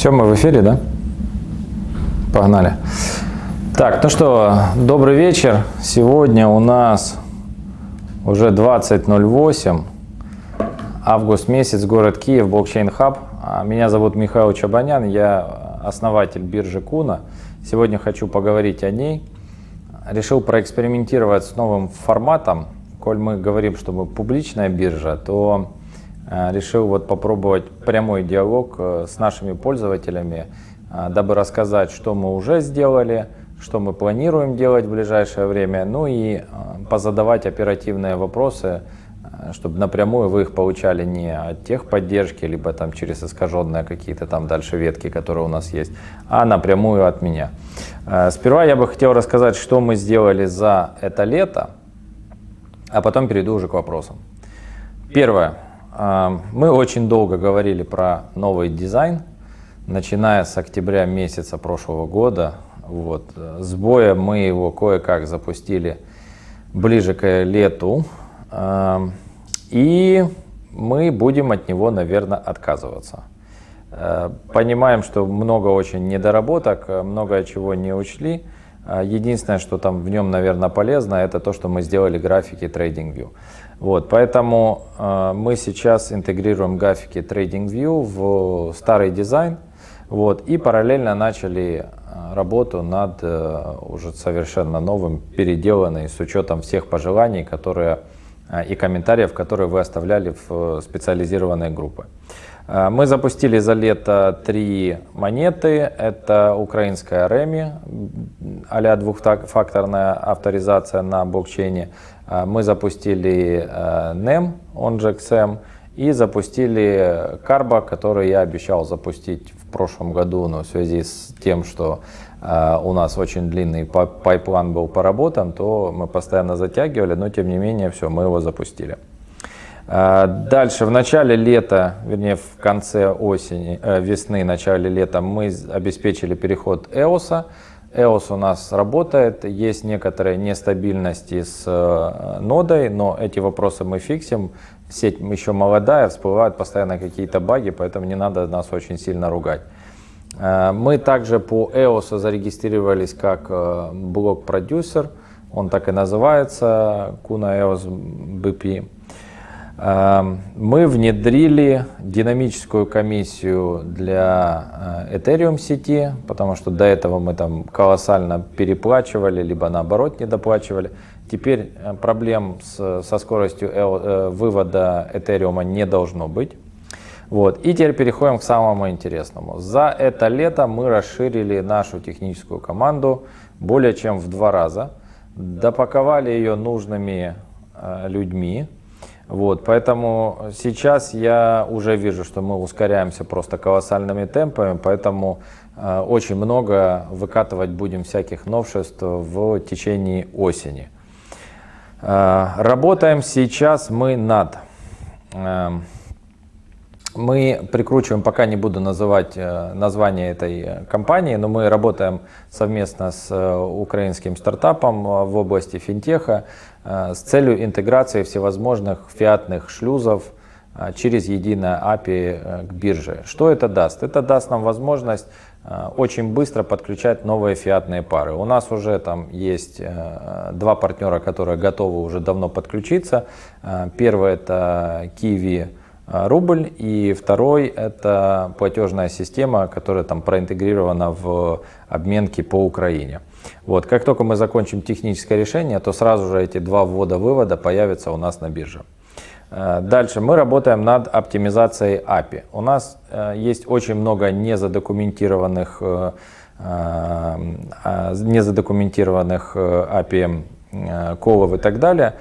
Все, мы в эфире, да? Погнали. Так, ну что, добрый вечер. Сегодня у нас уже 20:08, август месяц, город Киев, блокчейн хаб. Меня зовут Михаил Чабанян, я основатель биржи Куна. Сегодня хочу поговорить о ней. Решил проэкспериментировать с новым форматом. Коль мы говорим, что мы публичная биржа, то решил попробовать прямой диалог с нашими пользователями, дабы рассказать, что мы уже сделали, что мы планируем делать в ближайшее время, ну и позадавать оперативные вопросы, чтобы напрямую вы их получали не от техподдержки, либо там через искаженные какие-то там дальше ветки, которые у нас есть, а напрямую от меня. Сперва я бы хотел рассказать, что мы сделали за это лето, а потом перейду уже к вопросам. Первое. Мы очень долго говорили про новый дизайн, начиная с октября месяца прошлого года. С боя мы его кое-как запустили ближе к лету, и мы будем от него, наверное, отказываться. Понимаем, что много очень недоработок, много чего не учли. Единственное, что там в нем, наверное, полезно, это то, что мы сделали графики TradingView. Поэтому мы сейчас интегрируем графики TradingView в старый дизайн, и параллельно начали работу над уже совершенно новым, переделанной, с учетом всех пожеланий, и комментариев, которые вы оставляли в специализированные группы. Мы запустили за лето 3 монеты. Это украинская REMI, а-ля двухфакторная авторизация на блокчейне. Мы запустили NEM, он же XM, и запустили Carbo, который я обещал запустить в прошлом году, но в связи с тем, что у нас очень длинный пайплайн был поработан, то мы постоянно затягивали, но тем не менее, все, мы его запустили. Дальше, в начале лета, вернее в конце весны, начале лета мы обеспечили переход EOS. EOS у нас работает, есть некоторые нестабильности с нодой, но эти вопросы мы фиксим. Сеть еще молодая, всплывают постоянно какие-то баги, поэтому не надо нас очень сильно ругать. Мы также по EOS зарегистрировались как блок-продюсер, он так и называется, Kuna EOS BP. Мы внедрили динамическую комиссию для Ethereum сети, потому что до этого мы там колоссально переплачивали, либо наоборот недоплачивали. Теперь проблем со скоростью вывода Ethereum не должно быть. И теперь переходим к самому интересному. За это лето мы расширили нашу техническую команду более чем в 2 раза, допаковали ее нужными людьми. Поэтому сейчас я уже вижу, что мы ускоряемся просто колоссальными темпами, поэтому очень много выкатывать будем всяких новшеств в течение осени. Работаем сейчас мы мы прикручиваем, пока не буду называть название этой компании, но мы работаем совместно с украинским стартапом в области финтеха с целью интеграции всевозможных фиатных шлюзов через единое API к бирже. Что это даст? Это даст нам возможность очень быстро подключать новые фиатные пары. У нас уже там есть 2 партнера, которые готовы уже давно подключиться. Первый это Kiwi рубль, и второй это платежная система, которая там проинтегрирована в обменки по Украине. Как только мы закончим техническое решение, то сразу же эти 2 ввода-вывода появятся у нас на бирже. Дальше мы работаем над оптимизацией API. У нас есть очень много незадокументированных API колов и так далее.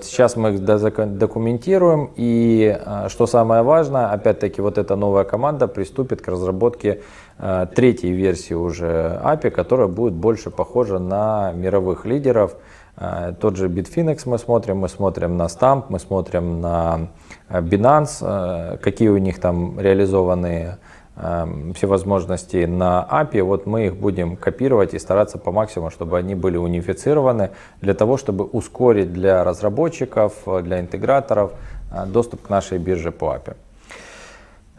Сейчас мы их документируем, и что самое важное, опять-таки эта новая команда приступит к разработке 3-й версии уже API, которая будет больше похожа на мировых лидеров. Тот же Bitfinex мы смотрим на Stamp, мы смотрим на Binance, какие у них там реализованы все возможности на API, мы их будем копировать и стараться по максимуму, чтобы они были унифицированы, для того, чтобы ускорить для разработчиков, для интеграторов доступ к нашей бирже по API.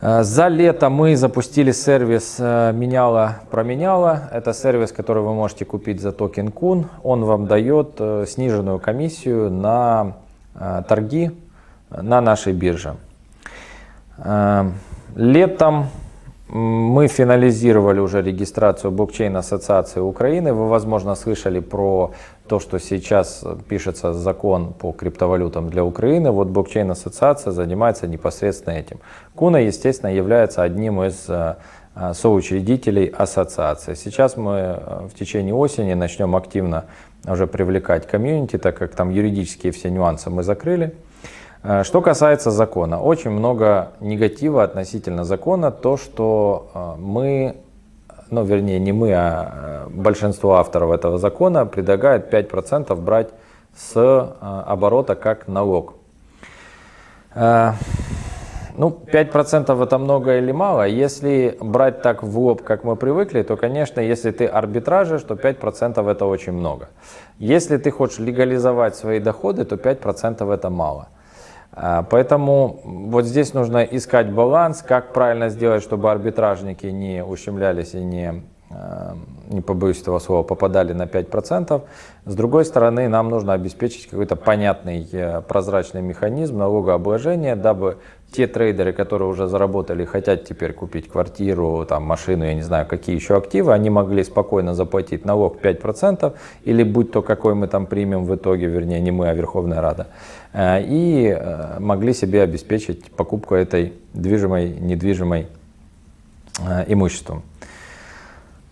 За лето мы запустили сервис «Меняло-променяло». Это сервис, который вы можете купить за токен KUN. Он вам дает сниженную комиссию на торги на нашей бирже. Летом мы финализировали уже регистрацию блокчейн-ассоциации Украины. Вы, возможно, слышали про то, что сейчас пишется закон по криптовалютам для Украины. Вот блокчейн-ассоциация занимается непосредственно этим. Куна, естественно, является одним из соучредителей ассоциации. Сейчас мы в течение осени начнем активно уже привлекать комьюнити, так как там юридические все нюансы мы закрыли. Что касается закона, очень много негатива относительно закона, то, что мы, ну вернее не мы, а большинство авторов этого закона предлагают 5% брать с оборота как налог. Ну, 5% это много или мало? Если брать так в лоб, как мы привыкли, то, конечно, если ты арбитражишь, то 5% это очень много. Если ты хочешь легализовать свои доходы, то 5% это мало. Поэтому вот здесь нужно искать баланс, как правильно сделать, чтобы арбитражники не ущемлялись и не побоюсь этого слова, попадали на 5%. С другой стороны, нам нужно обеспечить какой-то понятный, прозрачный механизм налогообложения, дабы те трейдеры, которые уже заработали, хотят теперь купить квартиру, там, машину, я не знаю, какие еще активы, они могли спокойно заплатить налог 5%, или будь то какой мы там примем в итоге, вернее, не мы, а Верховная Рада, и могли себе обеспечить покупку этой недвижимой имуществом.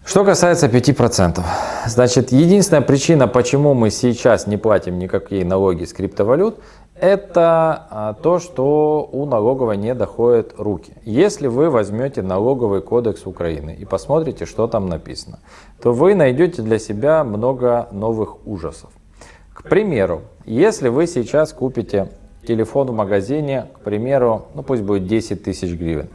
Что касается 5%, значит, единственная причина, почему мы сейчас не платим никакие налоги с криптовалют, это то, что у налоговой не доходят руки. Если вы возьмете налоговый кодекс Украины и посмотрите, что там написано, то вы найдете для себя много новых ужасов. К примеру, если вы сейчас купите телефон в магазине, к примеру, ну пусть будет 10 тысяч гривен,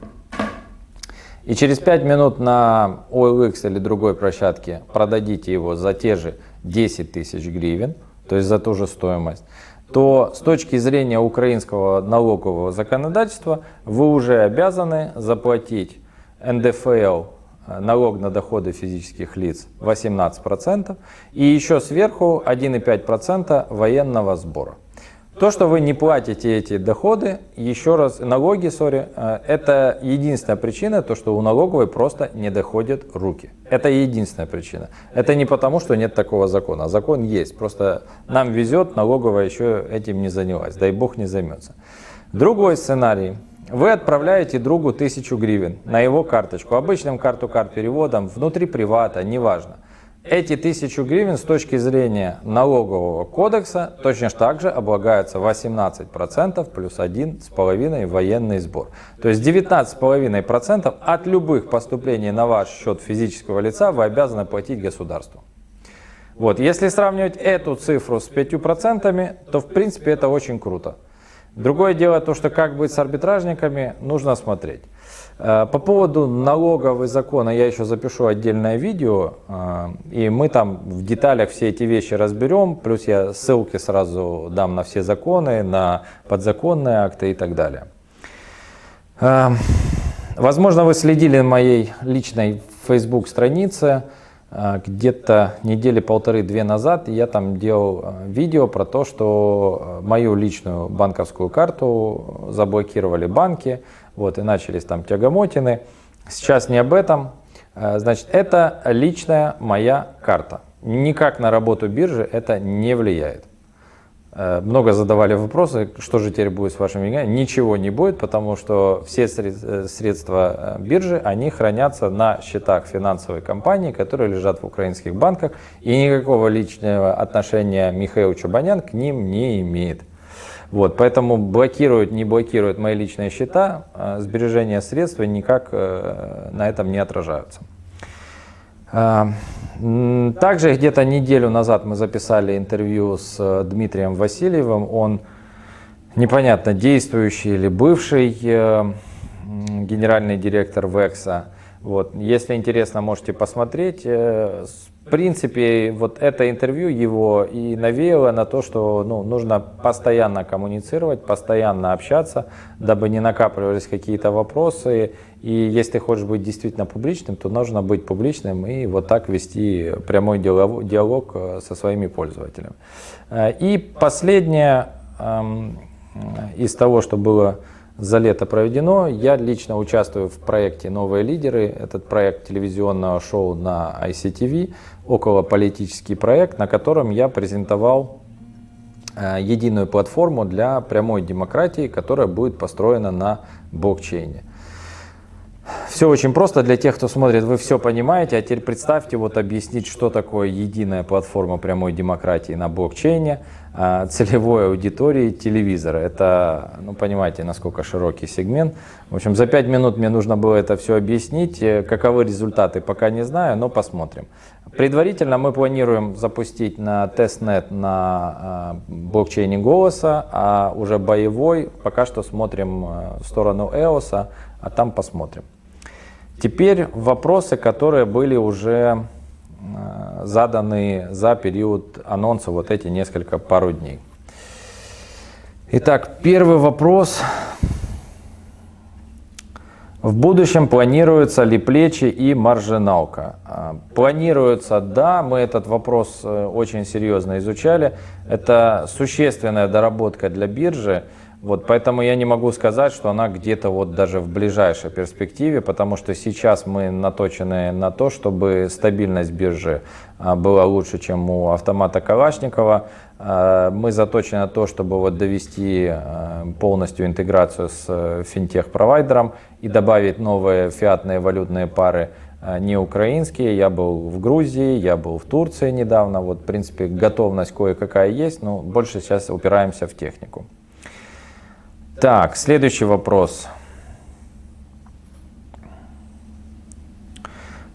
и через 5 минут на OLX или другой площадке продадите его за те же 10 тысяч гривен, то есть за ту же стоимость, то с точки зрения украинского налогового законодательства вы уже обязаны заплатить НДФЛ, налог на доходы физических лиц, 18%, и еще сверху 1,5% военного сбора. То, что вы не платите эти доходы, еще раз, налоги, это единственная причина, то, что у налоговой просто не доходят руки. Это единственная причина. Это не потому, что нет такого закона. Закон есть, просто нам везет, налоговая еще этим не занялась, дай бог не займется. Другой сценарий. Вы отправляете другу 1000 гривен на его карточку, обычным карту-карт переводом, внутри привата, неважно. Эти 1000 гривен с точки зрения налогового кодекса точно так же облагаются 18% плюс 1,5% военный сбор. То есть 19,5% от любых поступлений на ваш счет физического лица вы обязаны платить государству. Вот. Если сравнивать эту цифру с 5%, то в принципе это очень круто. Другое дело то, что как быть с арбитражниками, нужно смотреть. По поводу налогового закона я еще запишу отдельное видео, и мы там в деталях все эти вещи разберем, плюс я ссылки сразу дам на все законы, на подзаконные акты и так далее. Возможно, вы следили на моей личной Facebook странице, где-то недели 1,5-2 назад я там делал видео про то, что мою личную банковскую карту заблокировали банки, вот, и начались там тягомотины. Сейчас не об этом. Значит, это личная моя карта. Никак на работу биржи это не влияет. Много задавали вопросы, что же теперь будет с вашими деньгами. Ничего не будет, потому что все средства биржи, они хранятся на счетах финансовой компании, которые лежат в украинских банках, и никакого личного отношения Михаил Чубанян к ним не имеет. Вот, поэтому блокируют, не блокируют мои личные счета, сбережения средств никак на этом не отражаются. Также где-то неделю назад мы записали интервью с Дмитрием Васильевым. Он непонятно действующий или бывший генеральный директор Векса. Вот. Если интересно, можете посмотреть. В принципе, вот это интервью его и навеяло на то, что нужно постоянно коммуницировать, постоянно общаться, дабы не накапливались какие-то вопросы. И если ты хочешь быть действительно публичным, то нужно быть публичным и вот так вести прямой диалог со своими пользователями. И последнее из того, что было за лето проведено, я лично участвую в проекте «Новые лидеры». Этот проект телевизионного шоу на ICTV, околополитический проект, на котором я презентовал единую платформу для прямой демократии, которая будет построена на блокчейне. Все очень просто для тех, кто смотрит, вы все понимаете, а теперь представьте, вот объяснить, что такое единая платформа прямой демократии на блокчейне, целевой аудитории телевизора. Это, понимаете, насколько широкий сегмент. В общем, за 5 минут мне нужно было это все объяснить. Каковы результаты, пока не знаю, но посмотрим. Предварительно мы планируем запустить на тестнет на блокчейне Голоса, а уже боевой пока что смотрим в сторону EOS, а там посмотрим. Теперь вопросы, которые были уже заданы за период анонса вот эти пару дней. Итак, первый вопрос. В будущем планируются ли плечи и маржиналка? Планируется, да, мы этот вопрос очень серьезно изучали. Это существенная доработка для биржи. Вот, поэтому я не могу сказать, что она где-то вот даже в ближайшей перспективе, потому что сейчас мы наточены на то, чтобы стабильность биржи была лучше, чем у автомата Калашникова. Мы заточены на то, чтобы вот довести полностью интеграцию с финтех-провайдером и добавить новые фиатные валютные пары, не украинские. Я был в Грузии, я был в Турции недавно. Вот, в принципе, готовность кое-какая есть, но больше сейчас упираемся в технику. Так, следующий вопрос.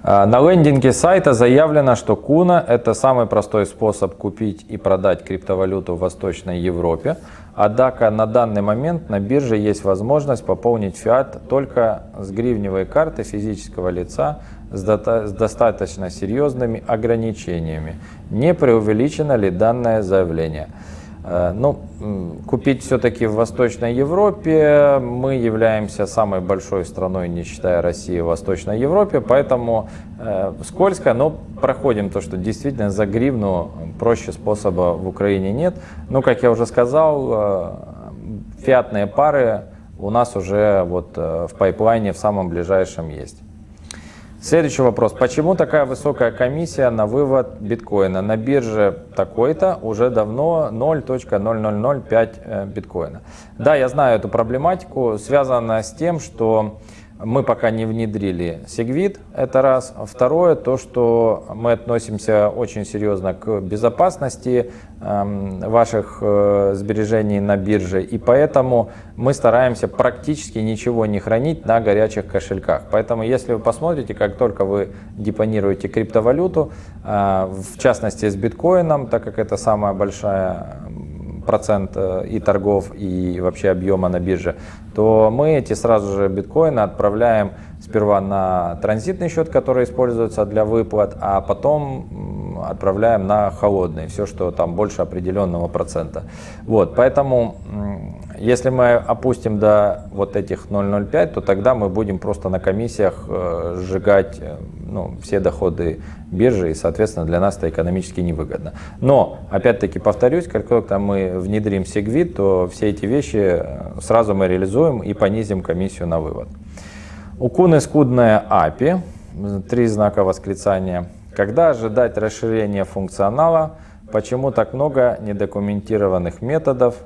На лендинге сайта заявлено, что Куна – это самый простой способ купить и продать криптовалюту в Восточной Европе. Однако на данный момент на бирже есть возможность пополнить фиат только с гривневой карты физического лица с достаточно серьезными ограничениями. Не преувеличено ли данное заявление? Купить все-таки в Восточной Европе. Мы являемся самой большой страной, не считая России, в Восточной Европе, поэтому скользко, но проходим то, что действительно за гривну проще способа в Украине нет. Как я уже сказал, фиатные пары у нас уже вот в пайплайне в самом ближайшем есть. Следующий вопрос. Почему такая высокая комиссия на вывод биткоина? На бирже такой-то уже давно 0.0005 биткоина. Да, я знаю эту проблематику. Связано с тем, что мы пока не внедрили Segwit, это раз. Второе, то, что мы относимся очень серьезно к безопасности ваших сбережений на бирже, и поэтому мы стараемся практически ничего не хранить на горячих кошельках. Поэтому, если вы посмотрите, как только вы депонируете криптовалюту, в частности с биткоином, так как это самая большая процент и торгов, и вообще объема на бирже, то мы эти сразу же биткоины отправляем сперва на транзитный счет, который используется для выплат, а потом отправляем на холодный, все, что там больше определенного процента. Вот, поэтому, если мы опустим до вот этих 0,05, то тогда мы будем просто на комиссиях сжигать все доходы биржи, и, соответственно, для нас это экономически невыгодно. Но, опять-таки, повторюсь, как только мы внедрим Segwit, то все эти вещи сразу мы реализуем и понизим комиссию на вывод. У Куны скудная API, 3 знака восклицания. Когда ожидать расширения функционала? Почему так много недокументированных методов?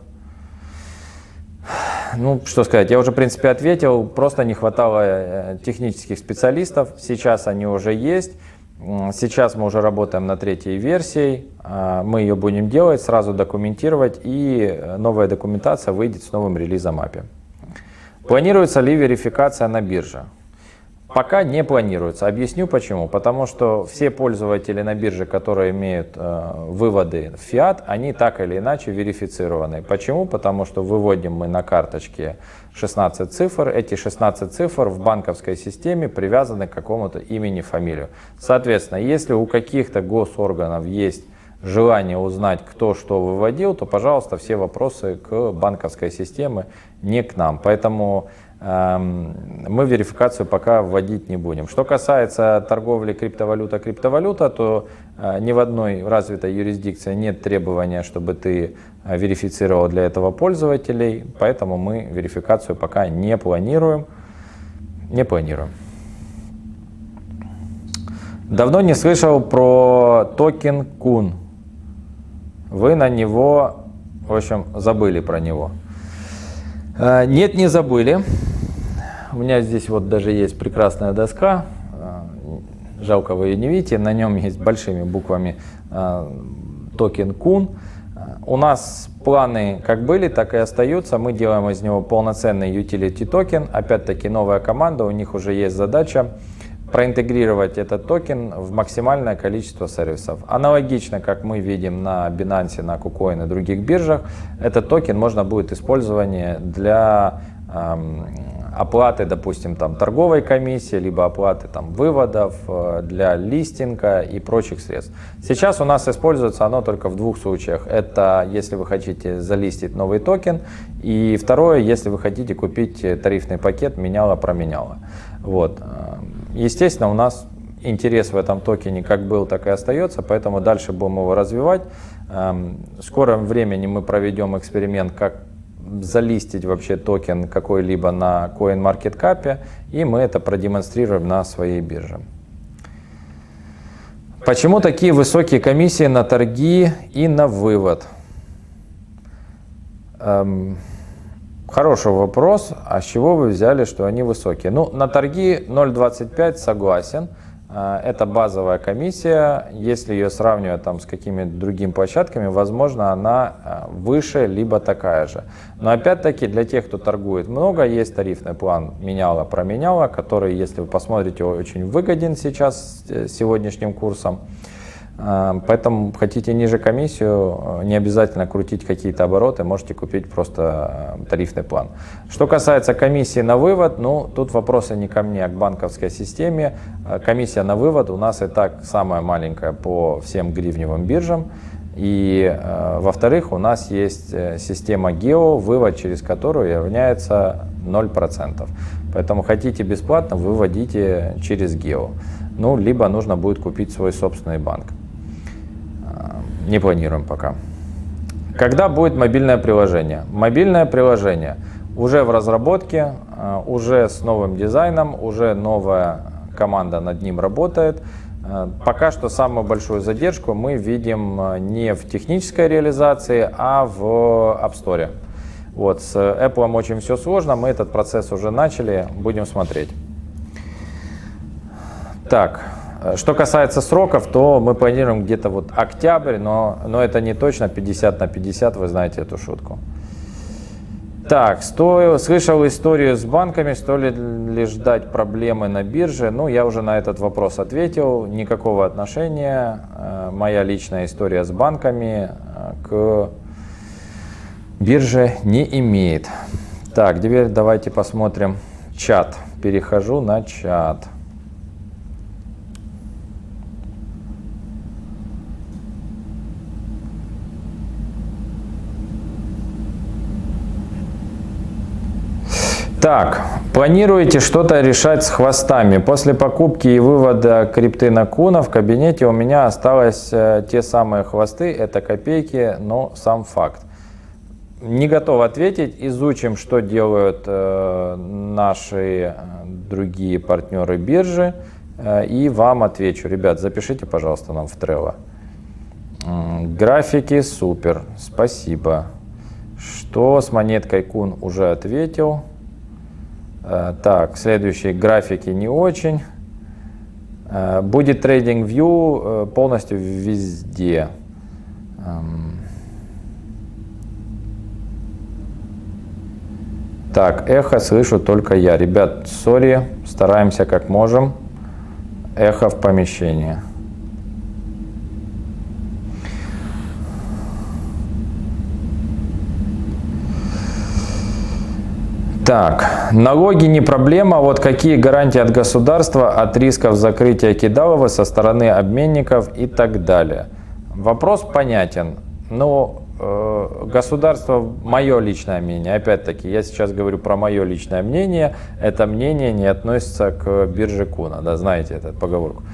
Что сказать, я уже, в принципе, ответил. Просто не хватало технических специалистов. Сейчас они уже есть. Сейчас мы уже работаем над 3-й версией. Мы ее будем делать, сразу документировать, и новая документация выйдет с новым релизом API. Планируется ли верификация на бирже? Пока не планируется. Объясню почему. Потому что все пользователи на бирже, которые имеют выводы в фиат, они так или иначе верифицированы. Почему? Потому что выводим мы на карточке 16 цифр. Эти 16 цифр в банковской системе привязаны к какому-то имени, фамилию. Соответственно, если у каких-то госорганов есть желание узнать, кто что выводил, то, пожалуйста, все вопросы к банковской системе, не к нам. Поэтому мы верификацию пока вводить не будем. Что касается торговли криптовалюта, то ни в одной развитой юрисдикции нет требования, чтобы ты верифицировал для этого пользователей, поэтому мы верификацию пока не планируем. Давно не слышал про токен Kun. Вы на него, в общем, забыли про него. Нет, не забыли. У меня здесь вот даже есть прекрасная доска, жалко вы ее не видите, на нем есть большими буквами токен Kun. У нас планы как были, так и остаются. Мы делаем из него полноценный utility токен. Опять-таки новая команда, у них уже есть задача проинтегрировать этот токен в максимальное количество сервисов. Аналогично, как мы видим на Binance, на KuCoin и других биржах, этот токен можно будет использовать для оплаты, допустим, там, торговой комиссии, либо оплаты там, выводов, для листинга и прочих средств. Сейчас у нас используется оно только в двух случаях. Это если вы хотите залистить новый токен, и второе, если вы хотите купить тарифный пакет меняла-променяла. Вот. Естественно, у нас интерес в этом токене как был, так и остается, поэтому дальше будем его развивать. В скором времени мы проведем эксперимент, как залистить вообще токен какой-либо на CoinMarketCap, и мы это продемонстрируем на своей бирже. Почему такие высокие комиссии на торги и на вывод? Хороший вопрос. А с чего вы взяли, что они высокие? Ну, на торги 0,25 согласен. Это базовая комиссия. Если ее сравнивать там с какими-то другими площадками, возможно, она выше, либо такая же. Но опять-таки для тех, кто торгует много, есть тарифный план меняла-променяла, который, если вы посмотрите, очень выгоден сейчас с сегодняшним курсом. Поэтому хотите ниже комиссию, не обязательно крутить какие-то обороты, можете купить просто тарифный план. Что касается комиссии на вывод, ну тут вопросы не ко мне, а к банковской системе. Комиссия на вывод у нас и так самая маленькая по всем гривневым биржам. И во-вторых, у нас есть система Geo, вывод через которую равняется 0%. Поэтому хотите бесплатно, выводите через Geo. Ну, либо нужно будет купить свой собственный банк. Не планируем пока. Когда будет мобильное приложение? Мобильное приложение уже в разработке, уже с новым дизайном, уже новая команда над ним работает. Пока что самую большую задержку мы видим не в технической реализации, а в App Store. Вот, с Apple очень все сложно, мы этот процесс уже начали, будем смотреть. Так, что касается сроков, то мы планируем где-то вот октябрь, но это не точно 50/50, вы знаете эту шутку. Так, слышал историю с банками, стоит ли ждать проблемы на бирже? Ну, я уже на этот вопрос ответил, никакого отношения. Моя личная история с банками к бирже не имеет. Так, теперь давайте посмотрим чат. Перехожу на чат. Так, планируете что-то решать с хвостами? После покупки и вывода крипты на Куна в кабинете у меня осталось те самые хвосты, это копейки, но сам факт. Не готов ответить, изучим, что делают наши другие партнеры биржи, и вам отвечу. Ребят, запишите, пожалуйста, нам в Trello. Графики супер, спасибо. Что с монеткой Kun уже ответил. Так, следующие графики не очень. Будет TradingView полностью везде. Так, эхо слышу только я. Ребят, сори, стараемся как можем. Эхо в помещении. Так, налоги не проблема. Вот какие гарантии от государства от рисков закрытия кидалова со стороны обменников и так далее. Вопрос понятен. Но государство, мое личное мнение, опять-таки, я сейчас говорю про мое личное мнение, это мнение не относится к бирже Куна, да, знаете эту поговорку.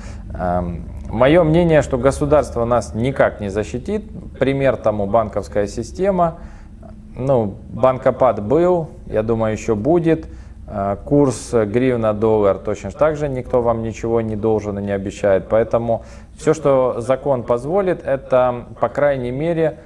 Мое мнение, что государство нас никак не защитит, пример тому банковская система, ну, банкопад был, я думаю, еще будет, курс гривна-доллар точно так же, никто вам ничего не должен и не обещает, поэтому все, что закон позволит, это, по крайней мере,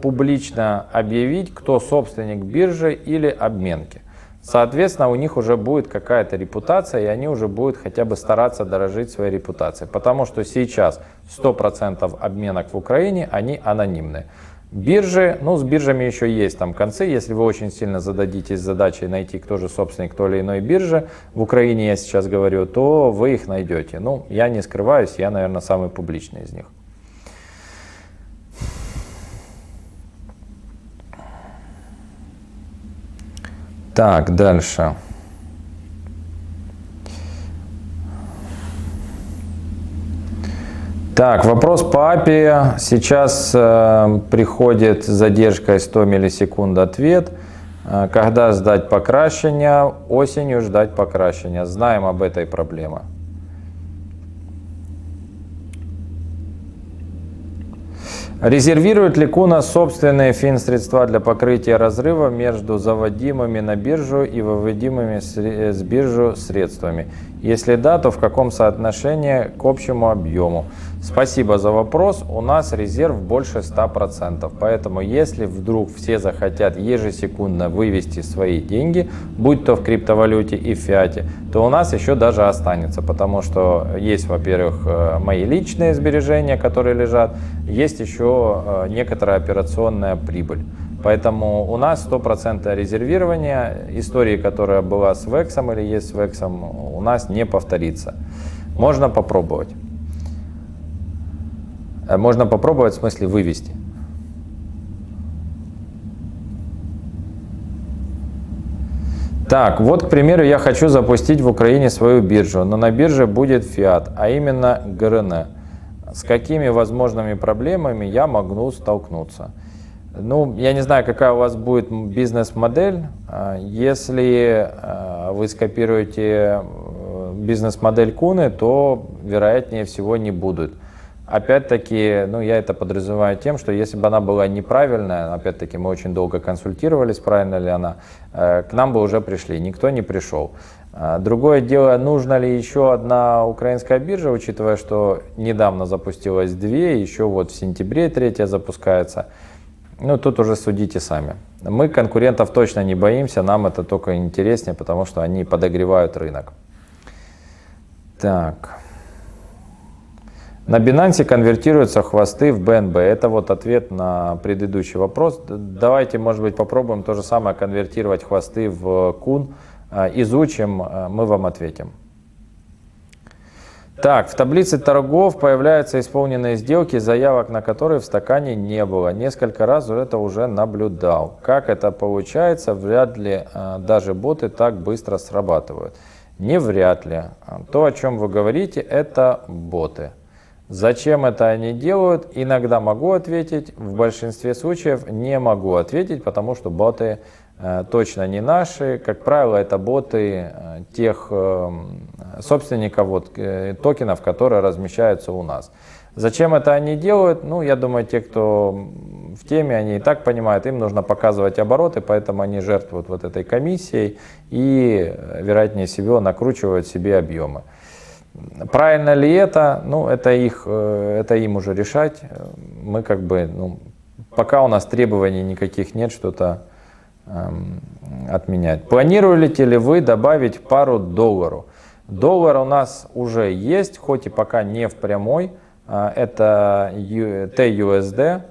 публично объявить, кто собственник биржи или обменки. Соответственно, у них уже будет какая-то репутация, и они уже будут хотя бы стараться дорожить своей репутацией. Потому что сейчас 100% обменок в Украине, они анонимны. Биржи, ну с биржами еще есть там концы, если вы очень сильно зададитесь задачей найти, кто же собственник той или иной биржи, в Украине я сейчас говорю, то вы их найдете. Ну, я не скрываюсь, я, наверное, самый публичный из них. Так, дальше. Так, вопрос по API. Сейчас приходит с задержкой 100 миллисекунд ответ. Когда ждать покращения? Осенью ждать покращения. Знаем об этой проблеме. Резервирует ли Куна собственные финсредства для покрытия разрыва между заводимыми на биржу и выводимыми с биржи средствами? Если да, то в каком соотношении к общему объему? Спасибо за вопрос. У нас резерв больше 100%. Поэтому если вдруг все захотят ежесекундно вывести свои деньги, будь то в криптовалюте и в фиате, то у нас еще даже останется. Потому что есть, во-первых, мои личные сбережения, которые лежат, есть еще некоторая операционная прибыль. Поэтому у нас 100% резервирования. Истории, которая была с Вексом или есть с Вексом, у нас не повторится. Можно попробовать. Можно попробовать, в смысле вывести. Так, вот, к примеру, я хочу запустить в Украине свою биржу, но на бирже будет фиат, а именно ГРН. С какими возможными проблемами я могу столкнуться? Ну, я не знаю, какая у вас будет бизнес-модель. Если вы скопируете бизнес-модель Куны, то, вероятнее всего, не будет. Опять-таки, ну, я это подразумеваю тем, что если бы она была неправильная, опять-таки, мы очень долго консультировались, правильно ли она, к нам бы уже пришли, никто не пришел. Другое дело, нужна ли еще одна украинская биржа, учитывая, что недавно запустилось две, еще вот в сентябре третья запускается. Ну, тут уже судите сами. Мы конкурентов точно не боимся, нам это только интереснее, потому что они подогревают рынок. Так. На Binance конвертируются хвосты в BNB. Это вот ответ на предыдущий вопрос. Давайте, может быть, попробуем то же самое конвертировать хвосты в Kun. Изучим, мы вам ответим. Так, в таблице торгов появляются исполненные сделки, заявок на которые в стакане не было. Несколько раз это уже наблюдал. Как это получается, вряд ли даже боты так быстро срабатывают. Не вряд ли. То, о чем вы говорите, это боты. Зачем это они делают? Иногда могу ответить, в большинстве случаев не могу ответить, потому что боты точно не наши. Как правило, это боты тех собственников токенов, которые размещаются у нас. Зачем это они делают? Ну, я думаю, те, кто в теме, они и так понимают, им нужно показывать обороты, поэтому они жертвуют вот этой комиссией и, вероятнее всего, накручивают себе объемы. Правильно ли это? Ну, это им уже решать. Мы как бы, ну, пока у нас требований никаких нет, что-то отменять. Планируете ли вы добавить пару доллару? Доллар у нас уже есть, хоть и пока не в прямой. Это TUSD.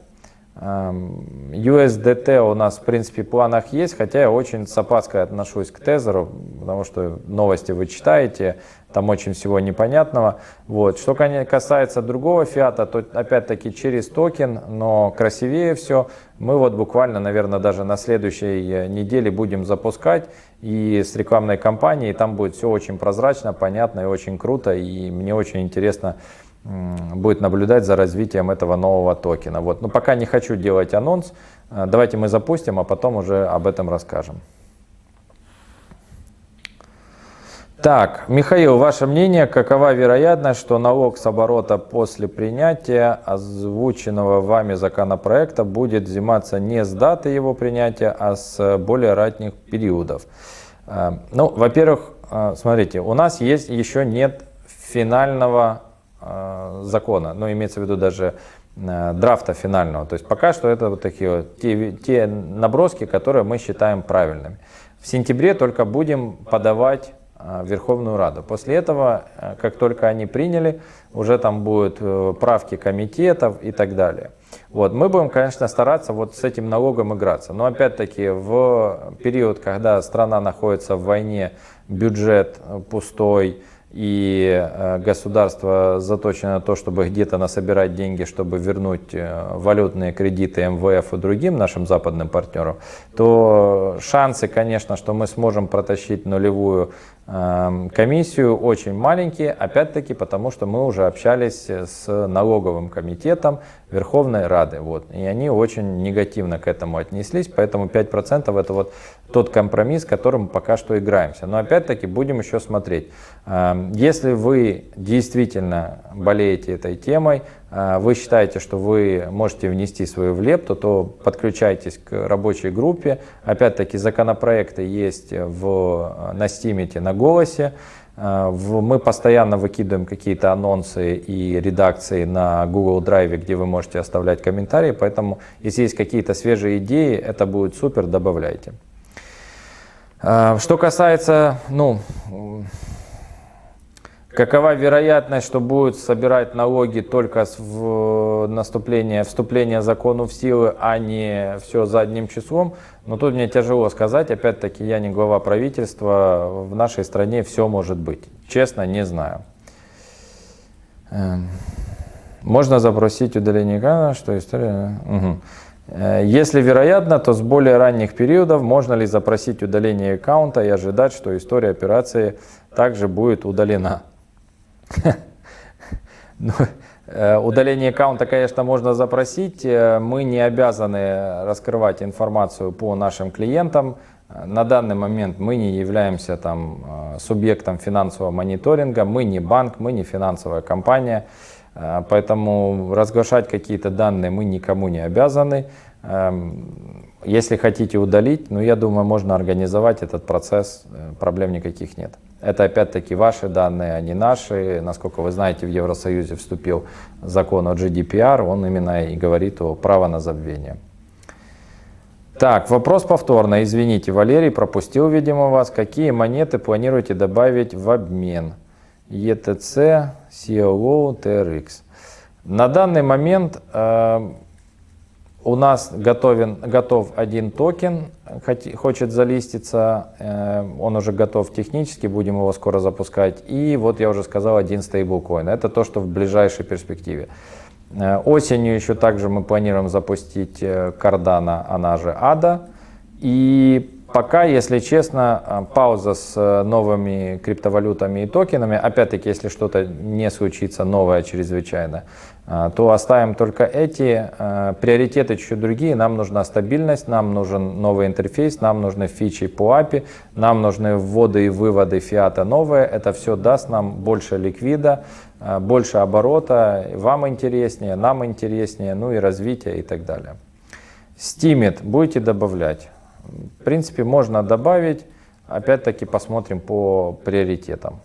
USDT у нас, в принципе, в планах есть, хотя я очень с опаской отношусь к Тезеру, потому что новости вы читаете, там очень всего непонятного. Вот. Что касается другого фиата, то опять-таки через токен, но красивее все. Мы вот буквально, наверное, даже на следующей неделе будем запускать и с рекламной кампанией. Там будет все очень прозрачно, понятно и очень круто. И мне очень интересно будет наблюдать за развитием этого нового токена. Вот. Но пока не хочу делать анонс. Давайте мы запустим, а потом уже об этом расскажем. Так, Михаил, ваше мнение, какова вероятность, что налог с оборота после принятия озвученного вами законопроекта будет взиматься не с даты его принятия, а с более ранних периодов? Ну, во-первых, смотрите, у нас есть еще нет финального закона, но имеется в виду даже драфта финального. То есть пока что это вот такие вот те наброски, которые мы считаем правильными. В сентябре только будем подавать в Верховную Раду. После этого, как только они приняли, уже там будут правки комитетов и так далее. Вот. Мы будем, конечно, стараться вот с этим налогом играться. Но опять-таки в период, когда страна находится в войне, бюджет пустой, и государство заточено на то, чтобы где-то насобирать деньги, чтобы вернуть валютные кредиты МВФ и другим нашим западным партнерам, то шансы, конечно, что мы сможем протащить нулевую комиссию, очень маленькие, опять-таки потому, что мы уже общались с налоговым комитетом Верховной Рады, вот, и они очень негативно к этому отнеслись, поэтому 5% это вот тот компромисс, которым мы пока что играемся. Но опять-таки будем еще смотреть. Если вы действительно болеете этой темой, вы считаете, что вы можете внести свою лепту, то подключайтесь к рабочей группе. Опять-таки законопроекты есть на Стимите, на Голосе. Мы постоянно выкидываем какие-то анонсы и редакции на Google Drive, где вы можете оставлять комментарии. Поэтому, если есть какие-то свежие идеи, это будет супер, добавляйте. Что касается, какова вероятность, что будут собирать налоги только с вступления закона в силу, а не все задним числом? Но тут мне тяжело сказать. Опять-таки, я не глава правительства. В нашей стране все может быть. Честно, не знаю. Можно запросить удаление экрана, что история... Угу. Если вероятно, то с более ранних периодов можно ли запросить удаление аккаунта и ожидать, что история операции также будет удалена? Удаление аккаунта, конечно, можно запросить. Мы не обязаны раскрывать информацию по нашим клиентам. На данный момент мы не являемся субъектом финансового мониторинга. Мы не банк, мы не финансовая компания. Поэтому разглашать какие-то данные мы никому не обязаны. Если хотите удалить, я думаю, можно организовать этот процесс, проблем никаких нет. Это опять-таки ваши данные, а не наши. Насколько вы знаете, в Евросоюзе вступил закон о GDPR, он именно и говорит о праве на забвение. Так, вопрос повторно. Извините, Валерий, пропустил, видимо, вас. Какие монеты планируете добавить в обмен? ETC, CLO, TRX. На данный момент у нас готов один токен, хочет залиститься, он уже готов технически, будем его скоро запускать. И вот я уже сказал, один стейблкоин. Это то, что в ближайшей перспективе. Осенью еще также мы планируем запустить Cardano, она же ADA. И пока, если честно, пауза с новыми криптовалютами и токенами. Опять-таки, если что-то не случится новое чрезвычайно, то оставим только эти. Приоритеты чуть другие. Нам нужна стабильность, нам нужен новый интерфейс, нам нужны фичи по API, нам нужны вводы и выводы фиата новые. Это все даст нам больше ликвида, больше оборота. Вам интереснее, нам интереснее, и развитие и так далее. Steemit будете добавлять? В принципе, можно добавить. Опять-таки посмотрим по приоритетам.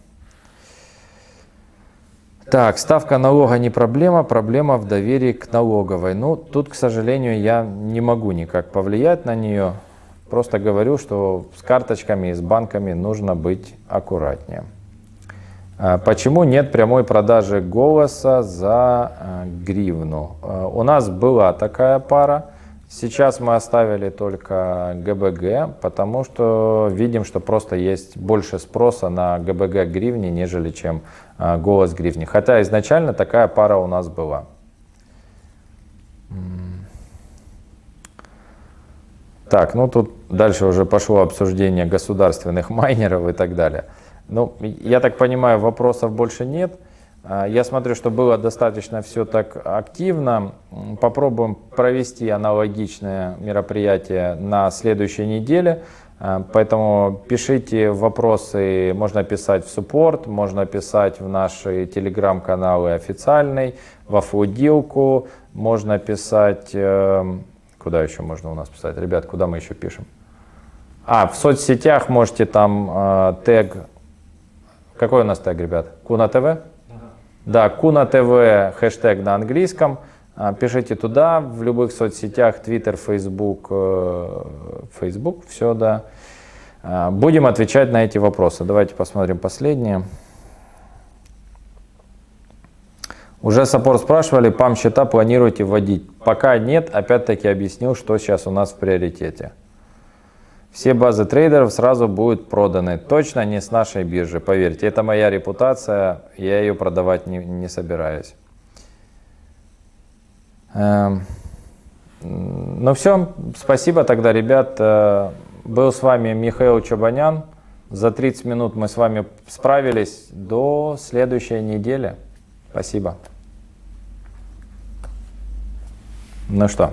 Так, ставка налога не проблема, проблема в доверии к налоговой. Тут, к сожалению, я не могу никак повлиять на нее. Просто говорю, что с карточками и с банками нужно быть аккуратнее. Почему нет прямой продажи голоса за гривну? У нас была такая пара. Сейчас мы оставили только ГБГ, потому что видим, что просто есть больше спроса на ГБГ гривни, нежели чем голос гривни. Хотя изначально такая пара у нас была. Так, ну тут дальше уже пошло обсуждение государственных майнеров и так далее. Ну, я так понимаю, вопросов больше нет. Я смотрю, что было достаточно все так активно. Попробуем провести аналогичное мероприятие на следующей неделе. Поэтому пишите вопросы, можно писать в суппорт, можно писать в наши телеграм-каналы официальный, во флудилку, можно писать... Куда еще можно у нас писать? Ребят, куда мы еще пишем? В соцсетях можете там тег... Какой у нас тег, ребят? Куна ТВ? Да, Куна ТВ, хэштег на английском. Пишите туда, в любых соцсетях, Twitter, Facebook, все, да. Будем отвечать на эти вопросы. Давайте посмотрим последние. Уже саппорт спрашивали, ПАМ-счета планируете вводить? Пока нет, опять-таки объяснил, что сейчас у нас в приоритете. Все базы трейдеров сразу будут проданы. Точно не с нашей биржи, поверьте. Это моя репутация, я ее продавать не собираюсь. Ну все, спасибо тогда, ребят. Был с вами Михаил Чобанян. За 30 минут мы с вами справились. До следующей недели. Спасибо. Ну что?